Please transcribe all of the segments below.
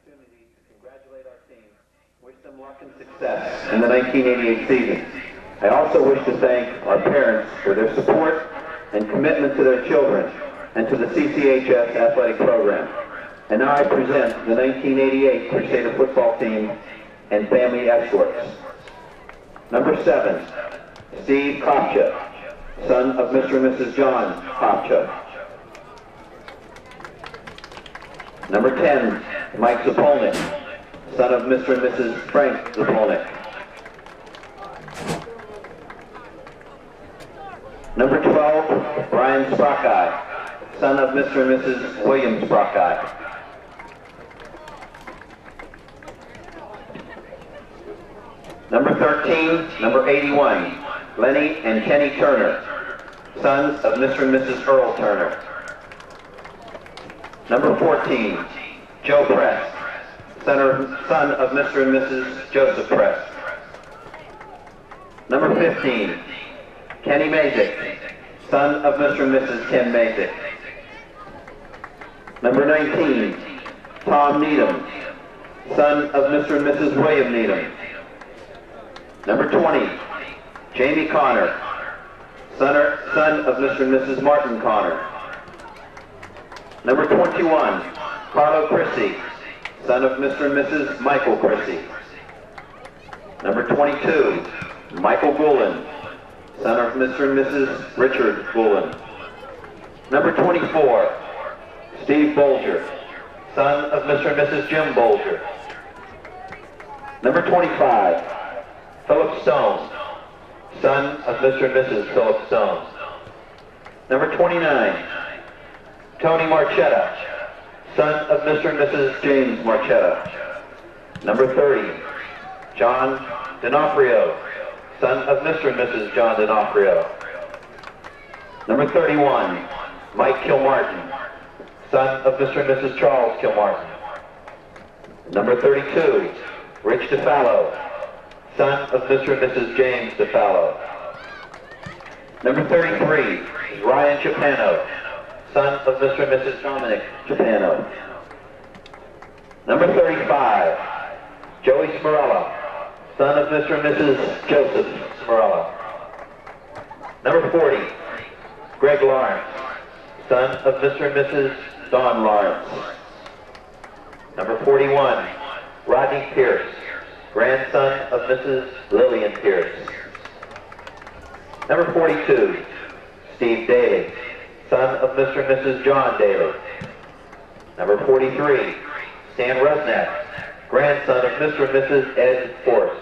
opportunity to congratulate our team, wish them luck and success in the 1988 season. I also wish to thank our parents for their support and commitment to their children and to the CCHS athletic program. And now I present the 1988 Crusader football team and family escorts. Number 7, Steve Kopcha, son of Mr. and Mrs. John Kopcha. Number 10, Mike Zapolnik, son of Mr. and Mrs. Frank Zapolnik. Number 12, Brian Sprockeye, son of Mr. and Mrs. William Sprockeye. Number 13, number 81, Lenny and Kenny Turner, sons of Mr. and Mrs. Earl Turner. Number 14, Joe Press, son of Mr. and Mrs. Joseph Press. Number 15, Kenny Mazik, son of Mr. and Mrs. Ken Mazik. Number 19, Tom Needham, son of Mr. and Mrs. William Needham. Number 20, Jamie Connor, son of Mr. and Mrs. Martin Connor. Number 21, Carlo Chrissy, son of Mr. and Mrs. Michael Chrissy. Number 22, Michael Gulen, son of Mr. and Mrs. Richard Gulen. Number 24, Steve Bolger, son of Mr. and Mrs. Jim Bolger. Number 25, Philip Stone, son of Mr. and Mrs. Philip Stone. Number 29, Tony Marchetta, son of Mr. and Mrs. James Marchetta. Number 30, John D'Onofrio, son of Mr. and Mrs. John D'Onofrio. Number 31, Mike Kilmartin, son of Mr. and Mrs. Charles Kilmartin. Number 32, Rich DeFallo, son of Mr. and Mrs. James DeFallo. Number 33 is Ryan Chapano, son of Mr. and Mrs. Dominic Chapano. Number 35, Joey Smarella, son of Mr. and Mrs. Joseph Smarella. Number 40, Greg Lawrence, son of Mr. and Mrs. Don Lawrence. Number 41, Rodney Pierce, grandson of Mrs. Lillian Pierce. Number 42, Steve Daly, son of Mr. and Mrs. John Daly. Number 43, Stan Rusnak, grandson of Mr. and Mrs. Ed Force.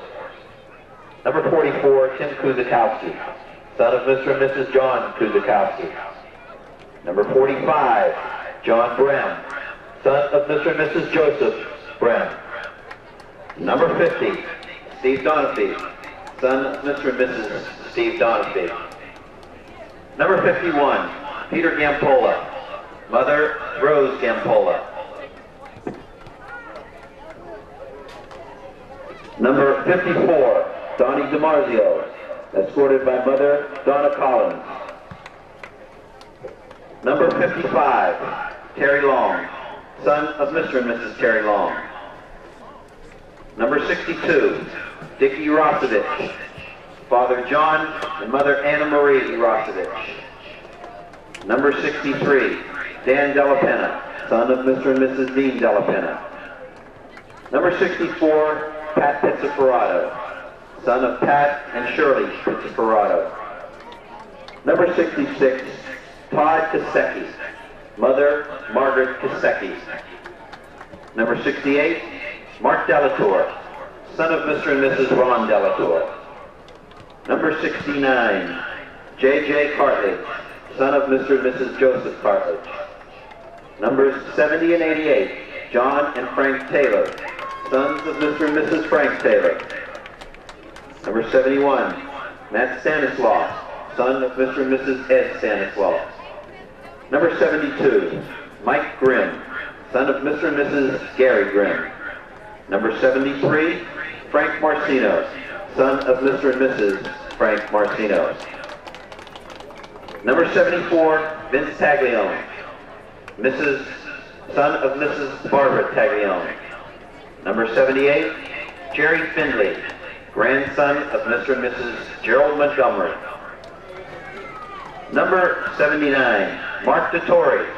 Number 44, Tim Kuzakowski, son of Mr. and Mrs. John Kuzakowski. Number 45, John Brem, son of Mr. and Mrs. Joseph Brem. Number 50, Steve Donafee, son of Mr. and Mrs. Steve Donafee. Number 51, Peter Gampola, mother Rose Gampola. Number 54, Donnie DiMarzio, escorted by mother Donna Collins. Number 55, Terry Long, son of Mr. and Mrs. Terry Long. Number 62, Dickie Rosevich, Father John and Mother Anna Marie Rosevich. Number 63, Dan Delapenna, son of Mr. and Mrs. Dean Delapenna. Number 64, Pat Pizzaferrato, son of Pat and Shirley Pizzaferrato. Number 66, Todd Kasecki, mother Margaret Kasecki. Number 68, Mark Delatour, son of Mr. and Mrs. Ron Delatour. Number 69, J.J. Cartledge, son of Mr. and Mrs. Joseph Cartledge. Numbers 70 and 88, John and Frank Taylor, sons of Mr. and Mrs. Frank Taylor. Number 71, Matt Stanislaus, son of Mr. and Mrs. Ed Stanislaus. Number 72, Mike Grimm, son of Mr. and Mrs. Gary Grimm. Number 73, Frank Marcino, son of Mr. and Mrs. Frank Marcino. Number 74, Vince Taglione, son of Mrs. Barbara Taglione. Number 78, Jerry Findley, grandson of Mr. and Mrs. Gerald Montgomery. Number 79, Mark DeTore,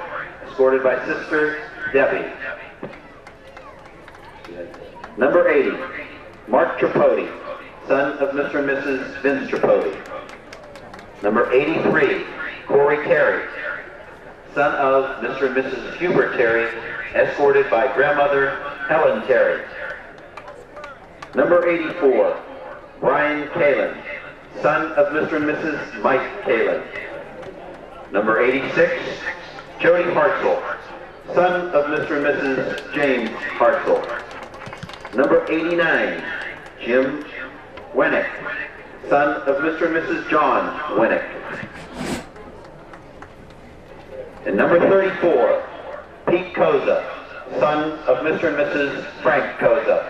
escorted by Sister Debbie. Number 80, Mark Tripodi, son of Mr. and Mrs. Vince Tripodi. Number 83, Corey Terry, son of Mr. and Mrs. Hubert Terry, escorted by grandmother Helen Terry. Number 84, Brian Kalin, son of Mr. and Mrs. Mike Kalin. Number 86, Jody Hartzell, son of Mr. and Mrs. James Hartzell. Number 89, Jim Winnick, son of Mr. and Mrs. John Winnick. And number 34, Pete Koza, son of Mr. and Mrs. Frank Koza,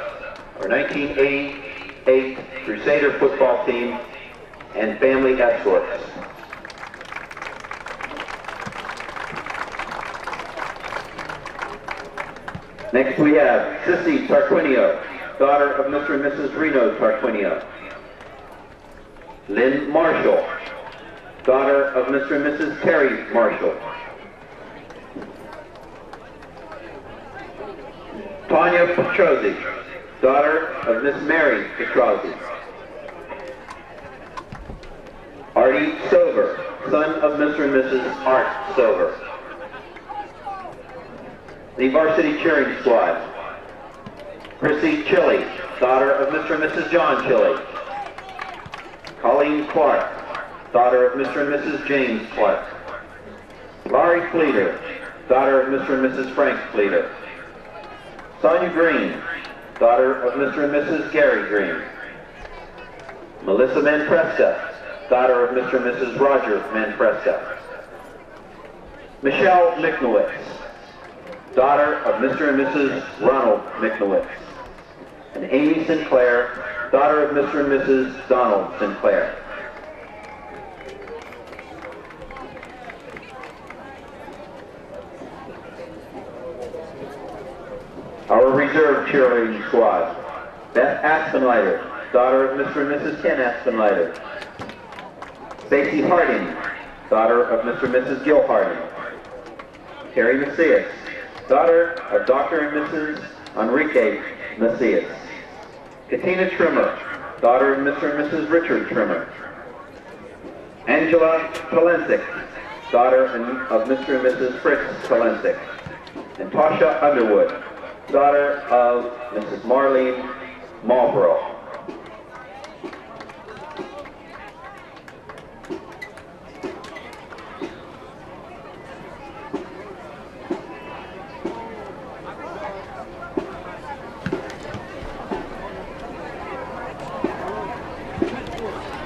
our 1988 Crusader football team and family escorts. Next we have Sissy Tarquinio, daughter of Mr. and Mrs. Reno Tarquinio. Lynn Marshall, daughter of Mr. and Mrs. Terry Marshall. Tanya Petrozzi, daughter of Miss Mary Petrozzi. Artie Sover, son of Mr. and Mrs. Art Sover. The varsity cheering squad. Chrissy Chili, daughter of Mr. and Mrs. John Chili. Colleen Clark, daughter of Mr. and Mrs. James Clark. Laurie Fleeter, daughter of Mr. and Mrs. Frank Fleeter. Sonia Green, daughter of Mr. and Mrs. Gary Green. Melissa Manfresta, daughter of Mr. and Mrs. Roger Manfresta. Michelle Miknowitz, daughter of Mr. and Mrs. Ronald Miknowitz. And Amy Sinclair, daughter of Mr. and Mrs. Donald Sinclair. Our reserve cheerleading squad. Beth Aspenleiter, daughter of Mr. and Mrs. Ken Aspenleiter. Stacy Harding, daughter of Mr. and Mrs. Gil Harding. Terry Macias, daughter of Dr. and Mrs. Enrique Macias. Katina Trimmer, daughter of Mr. and Mrs. Richard Trimmer. Angela Polensik, daughter of Mr. and Mrs. Fritz Polensik. And Tasha Underwood, daughter of Mrs. Marlene Marlborough.